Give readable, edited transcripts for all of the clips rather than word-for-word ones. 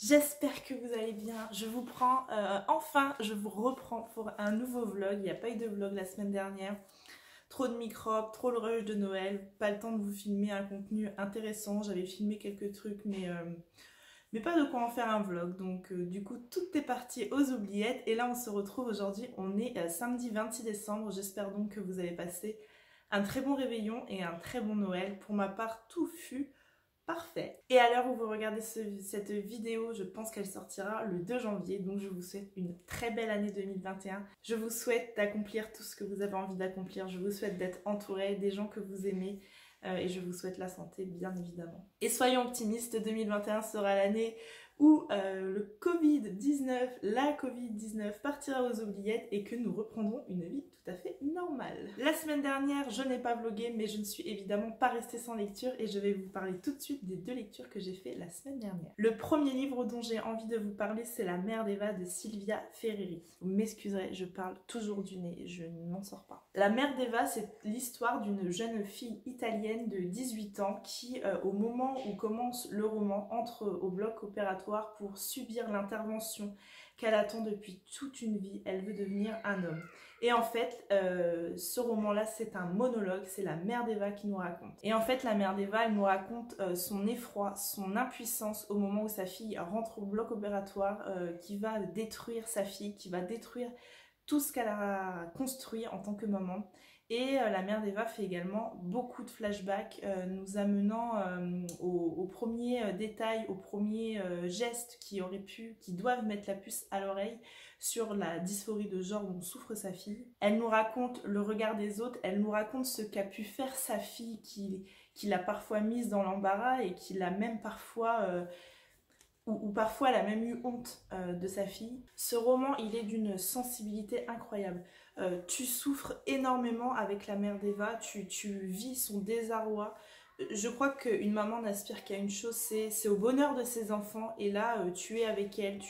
J'espère que vous allez bien. Je vous prends, je vous reprends pour un nouveau vlog. Il n'y a pas eu de vlog la semaine dernière. Trop de microbes, trop le rush de Noël. Pas le temps de vous filmer un contenu intéressant. J'avais filmé quelques trucs, mais pas de quoi en faire un vlog. Donc du coup, tout est parti aux oubliettes. Et là, on se retrouve aujourd'hui. On est samedi 26 décembre. J'espère donc que vous avez passé un très bon réveillon et un très bon Noël. Pour ma part, tout fut parfait. Et à l'heure où vous regardez cette vidéo, je pense qu'elle sortira le 2 janvier. Donc je vous souhaite une très belle année 2021. Je vous souhaite d'accomplir tout ce que vous avez envie d'accomplir. Je vous souhaite d'être entouré des gens que vous aimez. Et je vous souhaite la santé, bien évidemment. Et soyons optimistes, 2021 sera l'année où le Covid-19, la Covid-19 partira aux oubliettes et que nous reprendrons une vie tout à fait normale. La semaine dernière, je n'ai pas vlogué, mais je ne suis évidemment pas restée sans lecture et je vais vous parler tout de suite des 2 lectures que j'ai fait la semaine dernière. Le premier livre dont j'ai envie de vous parler, c'est La mère d'Eva de Silvia Ferreri. Vous m'excuserez, je parle toujours du nez, je n'en sors pas. La mère d'Eva, c'est l'histoire d'une jeune fille italienne de 18 ans qui, au moment où commence le roman, entre au bloc opératoire pour subir l'intervention qu'elle attend depuis toute une vie. Elle veut devenir un homme. Et en fait, ce roman-là, c'est un monologue, c'est la mère d'Eva qui nous raconte. Et en fait, la mère d'Eva, elle nous raconte son effroi, son impuissance au moment où sa fille rentre au bloc opératoire, qui va détruire sa fille, qui va détruire tout ce qu'elle a construit en tant que maman. Et la mère d'Eva fait également beaucoup de flashbacks, nous amenant aux premiers détails, aux premiers gestes qui doivent mettre la puce à l'oreille sur la dysphorie de genre dont souffre sa fille. Elle nous raconte le regard des autres, elle nous raconte ce qu'a pu faire sa fille qui l'a parfois mise dans l'embarras et qui l'a même parfois... ou parfois elle a même eu honte de sa fille. Ce roman, il est d'une sensibilité incroyable. Tu souffres énormément avec la mère d'Eva, tu vis son désarroi. Je crois qu'une maman n'aspire qu'à une chose, c'est au bonheur de ses enfants. Et là, tu es avec elle,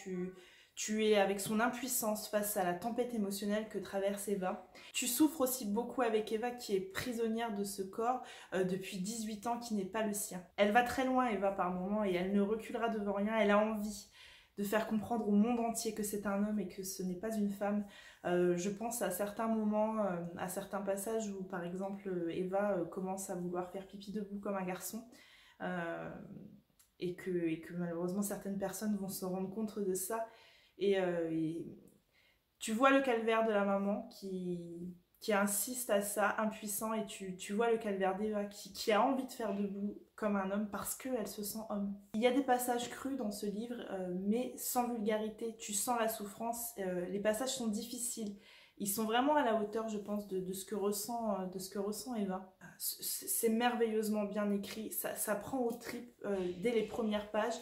tu es avec son impuissance face à la tempête émotionnelle que traverse Eva. Tu souffres aussi beaucoup avec Eva qui est prisonnière de ce corps depuis 18 ans qui n'est pas le sien. Elle va très loin, Eva, par moments, et elle ne reculera devant rien. Elle a envie de faire comprendre au monde entier que c'est un homme et que ce n'est pas une femme. Je pense à certains moments, à certains passages où par exemple Eva commence à vouloir faire pipi debout comme un garçon et que malheureusement certaines personnes vont se rendre compte de ça et tu vois le calvaire de la maman qui insiste à ça, impuissant, et tu vois le calvaire d'Eva qui a envie de faire debout comme un homme parce qu'elle se sent homme. Il y a des passages crus dans ce livre, mais sans vulgarité, tu sens la souffrance, les passages sont difficiles. Ils sont vraiment à la hauteur, je pense, de ce que ressent Eva. C'est merveilleusement bien écrit, ça prend aux tripes dès les premières pages.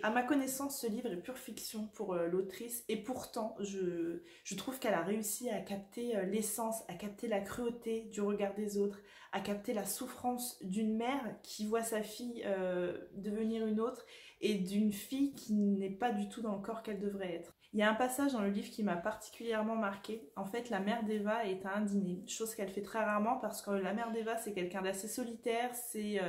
À ma connaissance, ce livre est pure fiction pour l'autrice et pourtant, je trouve qu'elle a réussi à capter l'essence, à capter la cruauté du regard des autres, à capter la souffrance d'une mère qui voit sa fille devenir une autre et d'une fille qui n'est pas du tout dans le corps qu'elle devrait être. Il y a un passage dans le livre qui m'a particulièrement marquée. En fait, la mère d'Eva est à un dîner, chose qu'elle fait très rarement parce que la mère d'Eva, c'est quelqu'un d'assez solitaire, c'est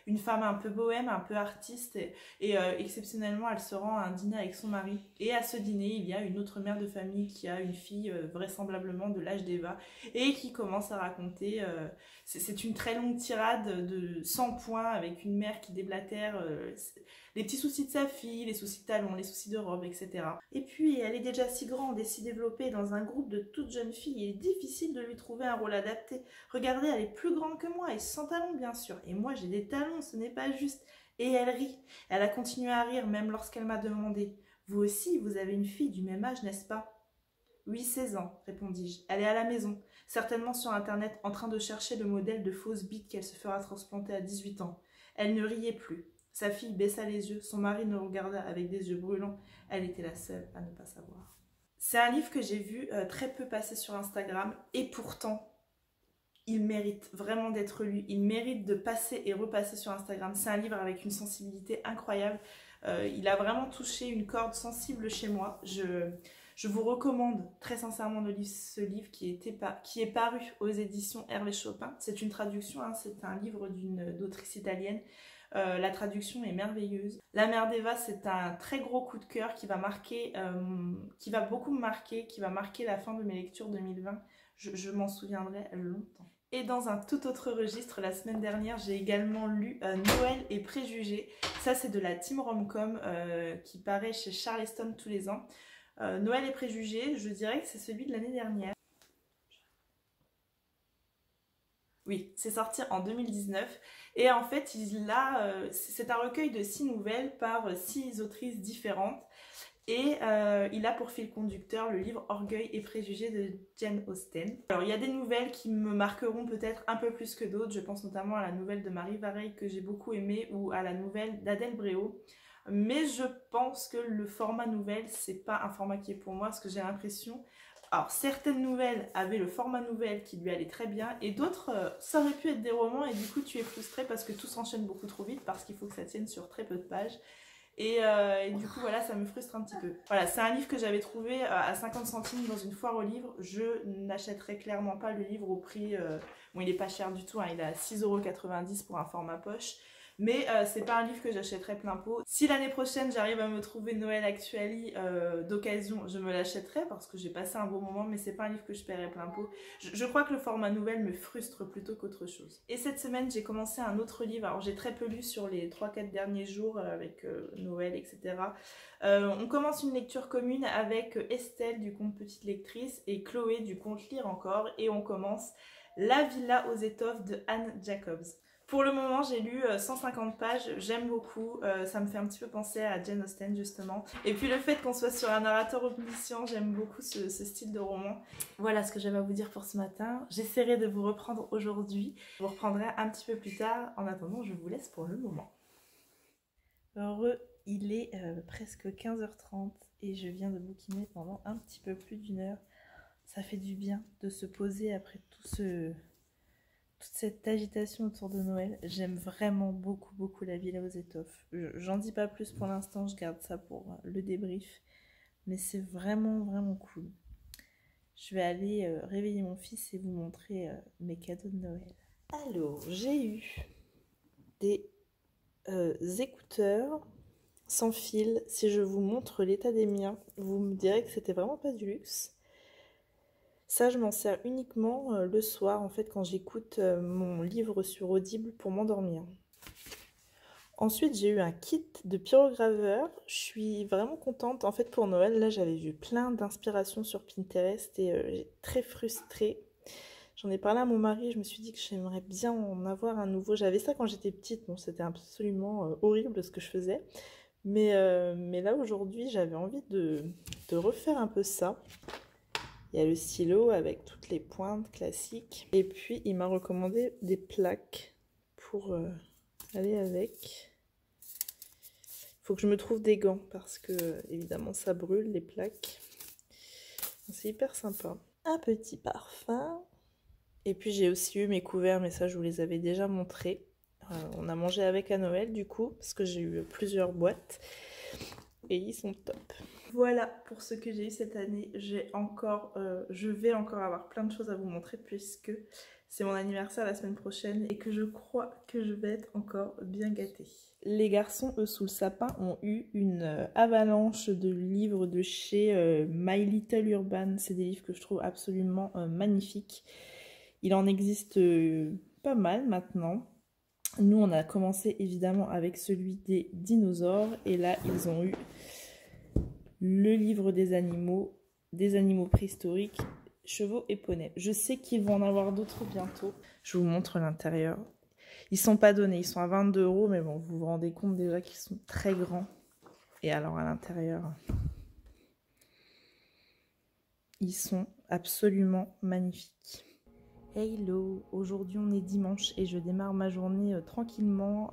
une femme un peu bohème, un peu artiste et exceptionnellement, elle se rend à un dîner avec son mari. Et à ce dîner, il y a une autre mère de famille qui a une fille vraisemblablement de l'âge d'Eva et qui commence à raconter... c'est une très longue tirade de 100 points avec une mère qui déblatère les petits soucis de sa fille, les soucis de talons, les soucis de robe, etc. Et puis, elle est déjà si grande et si développée dans un groupe de toutes jeunes filles, il est difficile de lui trouver un rôle adapté. Regardez, elle est plus grande que moi et sans talons, bien sûr. Et moi, j'ai des talons, ce n'est pas juste. Et elle rit. Elle a continué à rire même lorsqu'elle m'a demandé « Vous aussi, vous avez une fille du même âge, n'est-ce pas ?» « Oui, 16 ans, répondis-je. Elle est à la maison, certainement sur Internet, en train de chercher le modèle de fausse bite qu'elle se fera transplanter à 18 ans. Elle ne riait plus. Sa fille baissa les yeux, son mari nous regarda avec des yeux brûlants. Elle était la seule à ne pas savoir. C'est un livre que j'ai vu très peu passer sur Instagram et pourtant, il mérite vraiment d'être lu, il mérite de passer et repasser sur Instagram. C'est un livre avec une sensibilité incroyable. Il a vraiment touché une corde sensible chez moi. Je vous recommande très sincèrement de lire ce livre qui est paru aux éditions Hervé Chopin. C'est une traduction, hein, c'est un livre d'une autrice italienne. La traduction est merveilleuse. La Mère d'Eva, c'est un très gros coup de cœur qui va marquer, qui va beaucoup me marquer, qui va marquer la fin de mes lectures 2020. Je m'en souviendrai longtemps. Et dans un tout autre registre, la semaine dernière, j'ai également lu Noël et Préjugés. Ça, c'est de la team Romcom qui paraît chez Charleston tous les ans. Noël et Préjugés, je dirais que c'est celui de l'année dernière. Oui, c'est sorti en 2019 et en fait c'est un recueil de 6 nouvelles par 6 autrices différentes et il a pour fil conducteur le livre Orgueil et Préjugés de Jane Austen. Alors il y a des nouvelles qui me marqueront peut-être un peu plus que d'autres, je pense notamment à la nouvelle de Marie Vareille que j'ai beaucoup aimée ou à la nouvelle d'Adèle Bréau. Mais je pense que le format nouvelle, c'est pas un format qui est pour moi parce que j'ai l'impression... Alors, certaines nouvelles avaient le format nouvelle qui lui allait très bien et d'autres, ça aurait pu être des romans et du coup tu es frustré parce que tout s'enchaîne beaucoup trop vite parce qu'il faut que ça tienne sur très peu de pages. Et du coup, voilà, ça me frustre un petit peu. Voilà, c'est un livre que j'avais trouvé à 50 centimes dans une foire aux livres. Je n'achèterai clairement pas le livre au prix... bon, il est pas cher du tout, hein, il est à 6,90 € pour un format poche. Mais c'est pas un livre que j'achèterai plein pot. Si l'année prochaine j'arrive à me trouver Noël Actually d'occasion, je me l'achèterai parce que j'ai passé un bon moment, mais c'est pas un livre que je paierai plein pot. Je crois que le format nouvelle me frustre plutôt qu'autre chose. Et cette semaine j'ai commencé un autre livre, alors j'ai très peu lu sur les 3-4 derniers jours avec Noël, etc. On commence une lecture commune avec Estelle du compte Petite Lectrice et Chloé du compte Lire Encore et on commence La Villa aux étoffes de Anne Jacobs. Pour le moment, j'ai lu 150 pages, j'aime beaucoup, ça me fait un petit peu penser à Jane Austen justement. Et puis le fait qu'on soit sur un narrateur omniscient, j'aime beaucoup ce style de roman. Voilà ce que j'avais à vous dire pour ce matin. J'essaierai de vous reprendre aujourd'hui. Je vous reprendrai un petit peu plus tard. En attendant, je vous laisse pour le moment. Heureux, il est presque 15h30 et je viens de bouquiner pendant un petit peu plus d'1 heure. Ça fait du bien de se poser après toute cette agitation autour de Noël. J'aime vraiment beaucoup la Villa aux étoffes. J'en dis pas plus pour l'instant, je garde ça pour le débrief. Mais c'est vraiment cool. Je vais aller réveiller mon fils et vous montrer mes cadeaux de Noël. Alors, j'ai eu des écouteurs sans fil. Si je vous montre l'état des miens, vous me direz que c'était vraiment pas du luxe. Ça, je m'en sers uniquement le soir, en fait, quand j'écoute mon livre sur Audible pour m'endormir. Ensuite, j'ai eu un kit de pyrograveur. Je suis vraiment contente. En fait, pour Noël, là, j'avais vu plein d'inspirations sur Pinterest et j'étais très frustrée. J'en ai parlé à mon mari, je me suis dit que j'aimerais bien en avoir un nouveau. J'avais ça quand j'étais petite, bon, c'était absolument horrible ce que je faisais. Mais là, aujourd'hui, j'avais envie de refaire un peu ça. Il y a le stylo avec toutes les pointes classiques. Et puis, il m'a recommandé des plaques pour aller avec. Il faut que je me trouve des gants parce que, évidemment, ça brûle, les plaques. C'est hyper sympa. Un petit parfum. Et puis, j'ai aussi eu mes couverts, mais ça, je vous les avais déjà montrés. On a mangé avec à Noël, du coup, parce que j'ai eu plusieurs boîtes. Et ils sont top. Voilà pour ce que j'ai eu cette année. Je vais encore avoir plein de choses à vous montrer puisque c'est mon anniversaire la semaine prochaine et que je crois que je vais être encore bien gâtée. Les garçons, eux, sous le sapin, ont eu une avalanche de livres de chez My Little Urban. C'est des livres que je trouve absolument magnifiques. Il en existe pas mal maintenant. Nous, on a commencé évidemment avec celui des dinosaures et là, ils ont eu le livre des animaux préhistoriques, chevaux et poneys. Je sais qu'ils vont en avoir d'autres bientôt. Je vous montre l'intérieur. Ils sont pas donnés, ils sont à 22 €, mais bon, vous vous rendez compte déjà qu'ils sont très grands. Et alors à l'intérieur, ils sont absolument magnifiques. Hello, aujourd'hui on est dimanche et je démarre ma journée tranquillement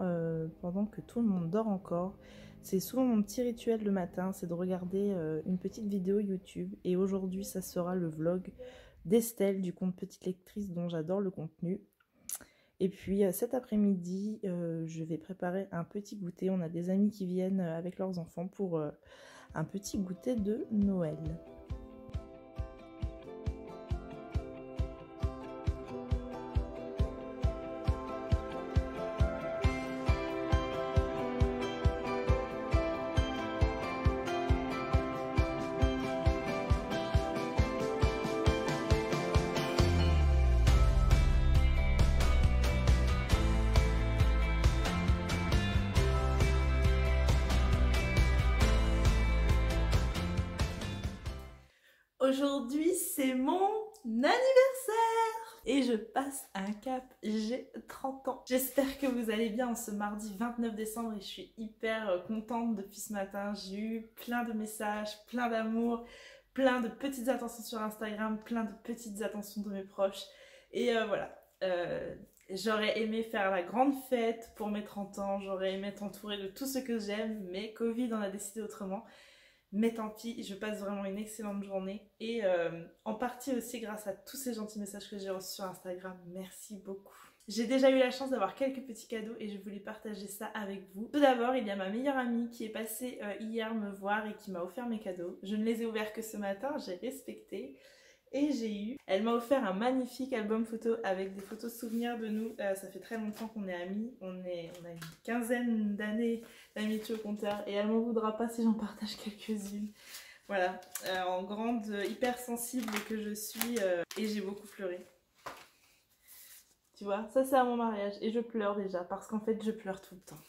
pendant que tout le monde dort encore. C'est souvent mon petit rituel le matin, c'est de regarder une petite vidéo YouTube. Et aujourd'hui, ça sera le vlog d'Estelle du compte Petite Lectrice dont j'adore le contenu. Et puis cet après-midi, je vais préparer un petit goûter. On a des amis qui viennent avec leurs enfants pour un petit goûter de Noël. Aujourd'hui, c'est mon anniversaire et je passe un cap, j'ai 30 ans. J'espère que vous allez bien en ce mardi 29 décembre et je suis hyper contente depuis ce matin. J'ai eu plein de messages, plein d'amour, plein de petites attentions sur Instagram, plein de petites attentions de mes proches et voilà. J'aurais aimé faire la grande fête pour mes 30 ans, j'aurais aimé être entourée de tout ce que j'aime, mais Covid en a décidé autrement. Mais tant pis, je passe vraiment une excellente journée et en partie aussi grâce à tous ces gentils messages que j'ai reçus sur Instagram. Merci beaucoup. J'ai déjà eu la chance d'avoir quelques petits cadeaux et je voulais partager ça avec vous. Tout d'abord, il y a ma meilleure amie qui est passée hier me voir et qui m'a offert mes cadeaux. Je ne les ai ouverts que ce matin, j'ai respecté. Et elle m'a offert un magnifique album photo avec des photos souvenirs de nous. Ça fait très longtemps qu'on est amis, on a une quinzaine d'années d'amitié au compteur et elle m'en voudra pas si j'en partage quelques-unes. Voilà, en grande hypersensible que je suis et j'ai beaucoup pleuré. Tu vois, ça c'est à mon mariage et je pleure déjà parce qu'en fait je pleure tout le temps.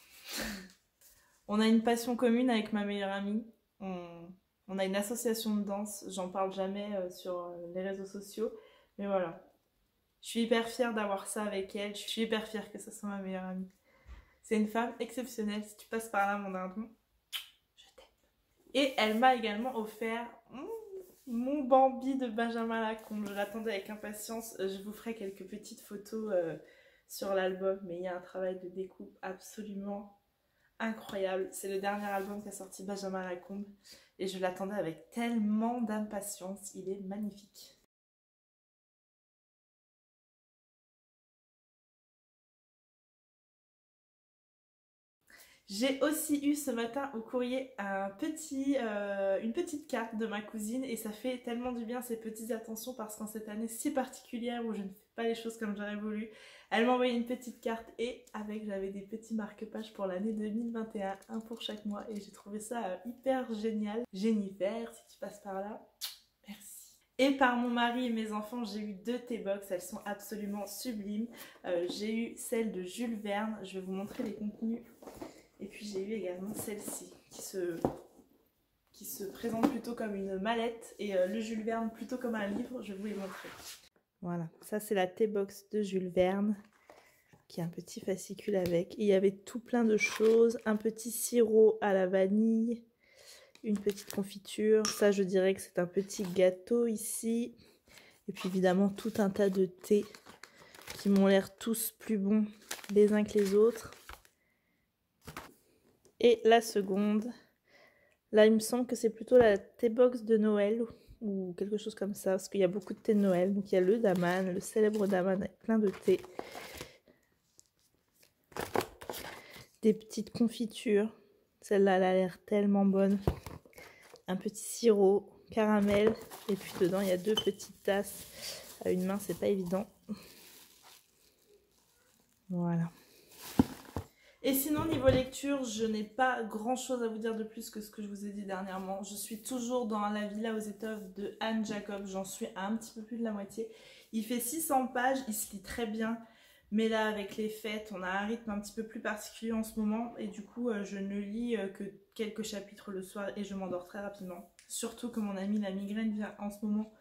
On a une passion commune avec ma meilleure amie. On a une association de danse, j'en parle jamais sur les réseaux sociaux, mais voilà. Je suis hyper fière d'avoir ça avec elle, je suis hyper fière que ce soit ma meilleure amie. C'est une femme exceptionnelle, si tu passes par là mon dindon, je t'aime. Et elle m'a également offert mon Bambi de Benjamin Lacombe, je l'attendais avec impatience, je vous ferai quelques petites photos sur l'album, mais il y a un travail de découpe absolument incroyable. C'est le dernier album qu'a sorti Benjamin Lacombe et je l'attendais avec tellement d'impatience, il est magnifique. J'ai aussi eu ce matin au courrier une petite carte de ma cousine et ça fait tellement du bien ces petites attentions parce qu'en cette année si particulière où je ne fais pas les choses comme j'aurais voulu, elle m'a envoyé une petite carte et j'avais des petits marque-pages pour l'année 2021, un pour chaque mois et j'ai trouvé ça hyper génial. Jennifer, si tu passes par là, merci. Et par mon mari et mes enfants, j'ai eu 2 T-Box, elles sont absolument sublimes. J'ai eu celle de Jules Verne, je vais vous montrer les contenus. Et puis j'ai eu également celle-ci qui se présente plutôt comme une mallette et le Jules Verne plutôt comme un livre, je vais vous les montrer. Voilà, ça c'est la T-Box de Jules Verne qui a un petit fascicule avec. Et il y avait tout plein de choses, un petit sirop à la vanille, une petite confiture, ça je dirais que c'est un petit gâteau ici. Et puis évidemment tout un tas de thés qui m'ont l'air tous plus bons les uns que les autres. Et la seconde, là il me semble que c'est plutôt la T-Box de Noël ou quelque chose comme ça, parce qu'il y a beaucoup de thé de Noël. Donc il y a le Daman, le célèbre Daman avec plein de thé. Des petites confitures, celle-là elle a l'air tellement bonne. Un petit sirop, caramel, et puis dedans il y a 2 petites tasses. À une main c'est pas évident. Voilà. Et sinon, niveau lecture, je n'ai pas grand chose à vous dire de plus que ce que je vous ai dit dernièrement. Je suis toujours dans La Villa aux étoffes de Anne Jacob, j'en suis à un petit peu plus de la moitié. Il fait 600 pages, il se lit très bien, mais là, avec les fêtes, on a un rythme un petit peu plus particulier en ce moment, et du coup, je ne lis que quelques chapitres le soir et je m'endors très rapidement. Surtout que mon amie la migraine vient en ce moment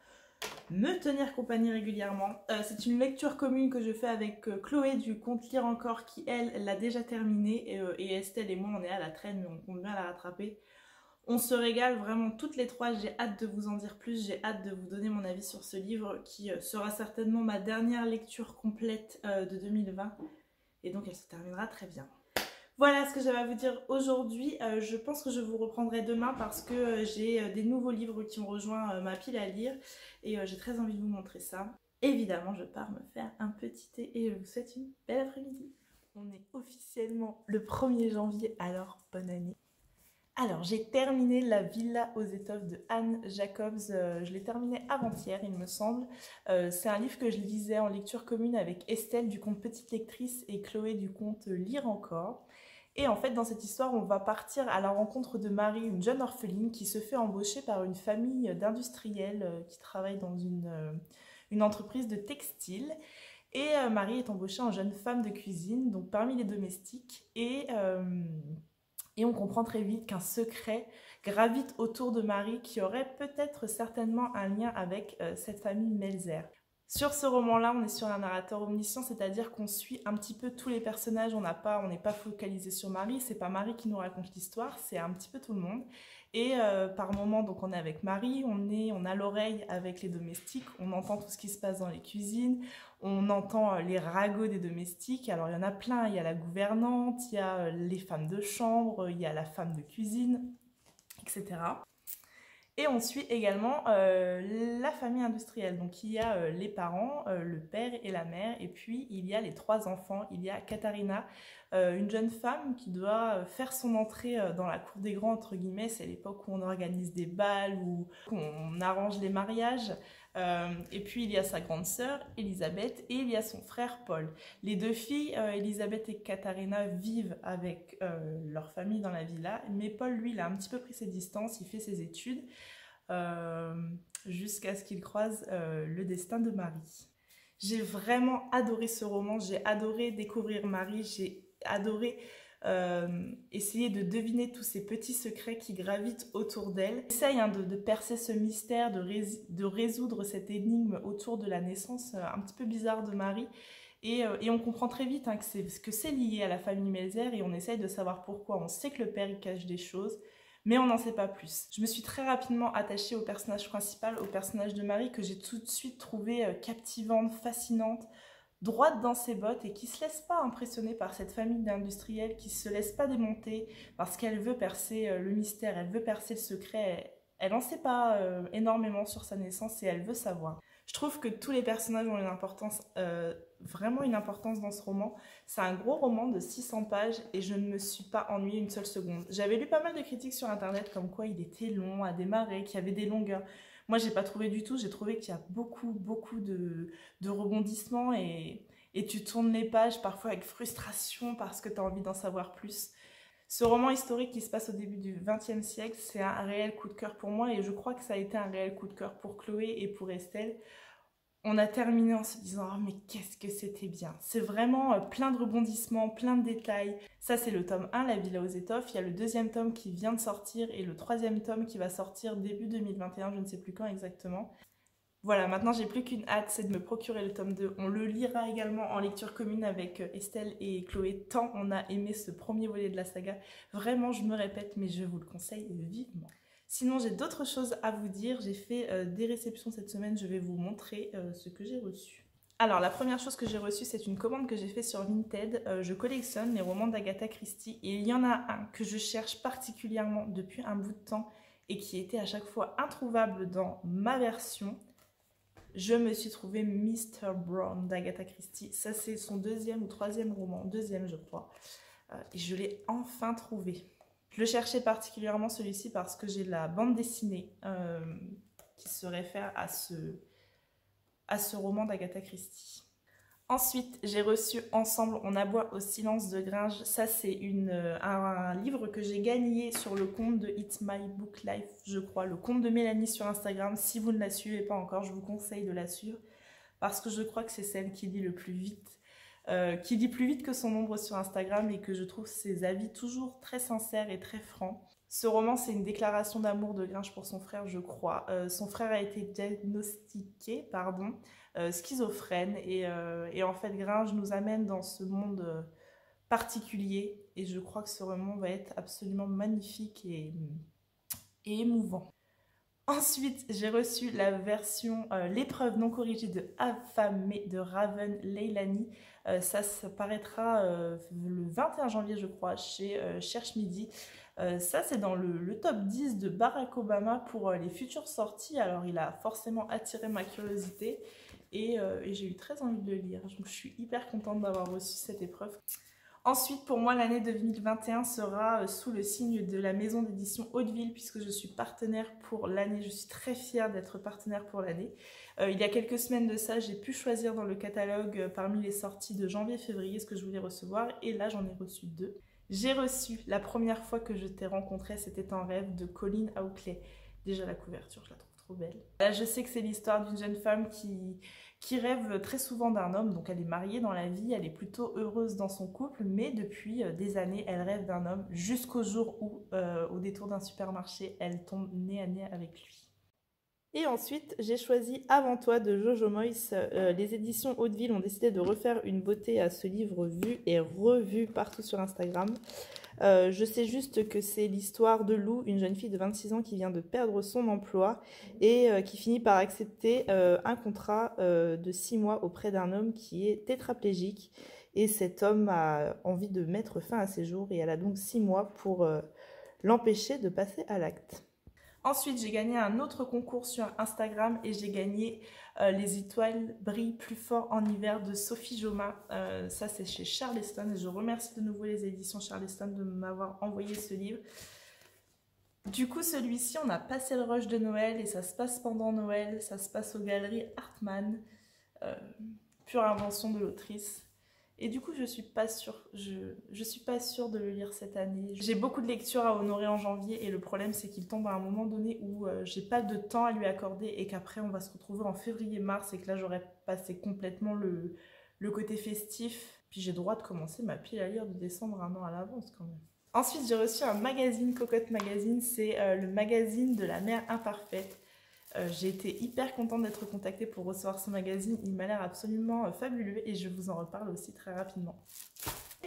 me tenir compagnie régulièrement. C'est une lecture commune que je fais avec Chloé du compte Lire Encore qui elle l'a déjà terminée et Estelle et moi on est à la traîne mais on compte bien la rattraper. On se régale vraiment toutes les 3, j'ai hâte de vous en dire plus, j'ai hâte de vous donner mon avis sur ce livre qui sera certainement ma dernière lecture complète de 2020 et donc elle se terminera très bien. Voilà ce que j'avais à vous dire aujourd'hui. Je pense que je vous reprendrai demain parce que j'ai des nouveaux livres qui ont rejoint ma pile à lire et j'ai très envie de vous montrer ça. Évidemment, je pars me faire un petit thé et je vous souhaite une belle après-midi. On est officiellement le 1er janvier, alors bonne année. Alors, j'ai terminé La Villa aux étoffes de Anne Jacobs. Je l'ai terminé avant-hier, il me semble. C'est un livre que je lisais en lecture commune avec Estelle du compte Petite Lectrice et Chloé du compte Lire Encore. Et en fait, dans cette histoire, on va partir à la rencontre de Marie, une jeune orpheline qui se fait embaucher par une famille d'industriels qui travaillent dans une entreprise de textile. Et Marie est embauchée en jeune femme de cuisine, donc parmi les domestiques. Et Et on comprend très vite qu'un secret gravite autour de Marie qui aurait peut-être certainement un lien avec cette famille Melzer. Sur ce roman-là, on est sur un narrateur omniscient, c'est-à-dire qu'on suit un petit peu tous les personnages, on n'est pas focalisé sur Marie, c'est pas Marie qui nous raconte l'histoire, c'est un petit peu tout le monde. Et par moments, donc on est avec Marie, on a l'oreille avec les domestiques, on entend tout ce qui se passe dans les cuisines, on entend les ragots des domestiques, alors il y en a plein, il y a la gouvernante, il y a les femmes de chambre, il y a la femme de cuisine, etc. Et on suit également la famille industrielle. Donc il y a les parents, le père et la mère, et puis il y a les 3 enfants. Il y a Katharina, une jeune femme qui doit faire son entrée dans la cour des grands, entre guillemets. C'est l'époque où on organise des bals, où on arrange les mariages. Et puis il y a sa grande sœur, Elisabeth, et il y a son frère Paul. Les 2 filles, Elisabeth et Katharina, vivent avec leur famille dans la villa, mais Paul, lui, il a un petit peu pris ses distances, il fait ses études, jusqu'à ce qu'il croise le destin de Marie. J'ai vraiment adoré ce roman, j'ai adoré découvrir Marie, j'ai adoré essayer de deviner tous ces petits secrets qui gravitent autour d'elle. Essaye de percer ce mystère, de résoudre cette énigme autour de la naissance un petit peu bizarre de Marie. Et on comprend très vite hein, que c'est lié à la famille Melzer et on essaye de savoir pourquoi. On sait que le père il cache des choses, mais on n'en sait pas plus. Je me suis très rapidement attachée au personnage principal, au personnage de Marie, que j'ai tout de suite trouvé captivante, fascinante, droite dans ses bottes et qui se laisse pas impressionner par cette famille d'industriels, qui se laisse pas démonter parce qu'elle veut percer le mystère, elle veut percer le secret, elle n'en sait pas énormément sur sa naissance et elle veut savoir. Je trouve que tous les personnages ont une importance, vraiment une importance dans ce roman. C'est un gros roman de 600 pages et je ne me suis pas ennuyée une seule seconde. J'avais lu pas mal de critiques sur internet comme quoi il était long à démarrer, qu'il y avait des longueurs. Moi, j'ai pas trouvé du tout. J'ai trouvé qu'il y a beaucoup de rebondissements et tu tournes les pages parfois avec frustration parce que tu as envie d'en savoir plus. Ce roman historique qui se passe au début du XXe siècle, c'est un réel coup de cœur pour moi et je crois que ça a été un réel coup de cœur pour Chloé et pour Estelle. On a terminé en se disant oh, mais qu'est-ce que c'était bien. C'est vraiment plein de rebondissements, plein de détails. Ça c'est le tome 1, La Villa aux étoffes. Il y a le 2e tome qui vient de sortir et le 3e tome qui va sortir début 2021, je ne sais plus quand exactement. Voilà, maintenant j'ai plus qu'une hâte, c'est de me procurer le tome 2. On le lira également en lecture commune avec Estelle et Chloé, tant on a aimé ce premier volet de la saga. Vraiment, je me répète, mais je vous le conseille vivement. Sinon, j'ai d'autres choses à vous dire. J'ai fait des réceptions cette semaine, je vais vous montrer ce que j'ai reçu. Alors, la première chose que j'ai reçue, c'est une commande que j'ai faite sur Vinted. Je collectionne les romans d'Agatha Christie et il y en a un que je cherche particulièrement depuis un bout de temps et qui était à chaque fois introuvable dans ma version. Je me suis trouvé Mr. Brown d'Agatha Christie. Ça, c'est son 2e ou 3e roman. 2e, je crois. Et je l'ai enfin trouvé. Je le cherchais particulièrement celui-ci parce que j'ai la bande dessinée qui se réfère à ce roman d'Agatha Christie. Ensuite, j'ai reçu Ensemble, on aboie au silence de Gringe. Ça, c'est un livre que j'ai gagné sur le compte de It's My Book Life, je crois, le compte de Mélanie sur Instagram. Si vous ne la suivez pas encore, je vous conseille de la suivre parce que je crois que c'est celle qui lit le plus vite, qui lit plus vite que son ombre sur Instagram et que je trouve ses avis toujours très sincères et très francs. Ce roman, c'est une déclaration d'amour de Gringe pour son frère, je crois. Son frère a été diagnostiqué, schizophrène et en fait Gringe nous amène dans ce monde particulier et je crois que ce roman va être absolument magnifique et émouvant. Ensuite, j'ai reçu la version L'épreuve non corrigée de Affamé de Raven Leilani. Ça paraîtra le 21 janvier, je crois, chez Cherche Midi. Ça, c'est dans le top 10 de Barack Obama pour les futures sorties. Alors, il a forcément attiré ma curiosité et j'ai eu très envie de le lire. Donc, je suis hyper contente d'avoir reçu cette épreuve. Ensuite, pour moi, l'année 2021 sera sous le signe de la maison d'édition Hauteville puisque je suis partenaire pour l'année. Je suis très fière d'être partenaire pour l'année. Il y a quelques semaines de ça, j'ai pu choisir dans le catalogue parmi les sorties de janvier-février ce que je voulais recevoir et là, j'en ai reçu 2. J'ai reçu la première fois que je t'ai rencontré, c'était un rêve de Colleen Hockley. Déjà la couverture, je la trouve trop belle. Là, je sais que c'est l'histoire d'une jeune femme qui rêve très souvent d'un homme, donc elle est mariée dans la vie, elle est plutôt heureuse dans son couple, mais depuis des années, elle rêve d'un homme jusqu'au jour où, au détour d'un supermarché, elle tombe nez à nez avec lui. Et ensuite, j'ai choisi Avant toi de Jojo Moyes. Les éditions Hauteville ont décidé de refaire une beauté à ce livre vu et revu partout sur Instagram. Je sais juste que c'est l'histoire de Lou, une jeune fille de 26 ans qui vient de perdre son emploi et qui finit par accepter un contrat de 6 mois auprès d'un homme qui est tétraplégique. Et cet homme a envie de mettre fin à ses jours et elle a donc 6 mois pour l'empêcher de passer à l'acte. Ensuite, j'ai gagné un autre concours sur Instagram et j'ai gagné Les étoiles brillent plus fort en hiver de Sophie Joma. Ça, c'est chez Charleston et je remercie de nouveau les éditions Charleston de m'avoir envoyé ce livre. Du coup, celui-ci, on a passé le rush de Noël et ça se passe pendant Noël. Ça se passe aux galeries Hartmann, pure invention de l'autrice. Et du coup, je suis pas sûre de le lire cette année. J'ai beaucoup de lectures à honorer en janvier et le problème c'est qu'il tombe à un moment donné où j'ai pas de temps à lui accorder et qu'après on va se retrouver en février-mars et que là j'aurais passé complètement le côté festif. Puis j'ai le droit de commencer ma pile à lire de décembre un an à l'avance quand même. Ensuite, j'ai reçu un magazine, Cocotte Magazine, c'est le magazine de la mère imparfaite. J'ai été hyper contente d'être contactée pour recevoir ce magazine, il m'a l'air absolument fabuleux et je vous en reparle aussi très rapidement.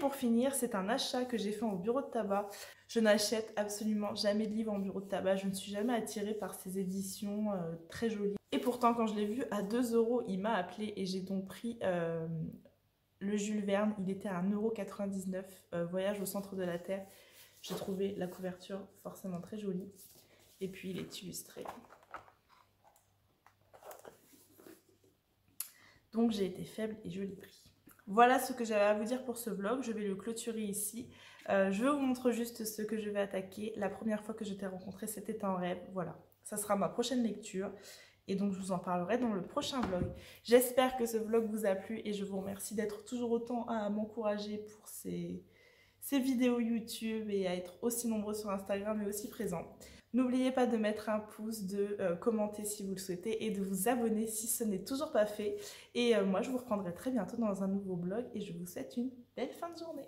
Pour finir, c'est un achat que j'ai fait au bureau de tabac. Je n'achète absolument jamais de livres en bureau de tabac, je ne suis jamais attirée par ces éditions très jolies. Et pourtant, quand je l'ai vu à 2 €, il m'a appelé et j'ai donc pris le Jules Verne, il était à 1,99 €, Voyage au centre de la Terre. J'ai trouvé la couverture forcément très jolie et puis il est illustré. Donc j'ai été faible et je l'ai pris. Voilà ce que j'avais à vous dire pour ce vlog, je vais le clôturer ici. Je vous montre juste ce que je vais attaquer. La première fois que je t'ai rencontré, c'était un rêve, voilà. Ça sera ma prochaine lecture et donc je vous en parlerai dans le prochain vlog. J'espère que ce vlog vous a plu et je vous remercie d'être toujours autant à m'encourager pour ces vidéos YouTube et à être aussi nombreux sur Instagram et aussi présents. N'oubliez pas de mettre un pouce, de commenter si vous le souhaitez et de vous abonner si ce n'est toujours pas fait. Et moi, je vous reprendrai très bientôt dans un nouveau vlog et je vous souhaite une belle fin de journée.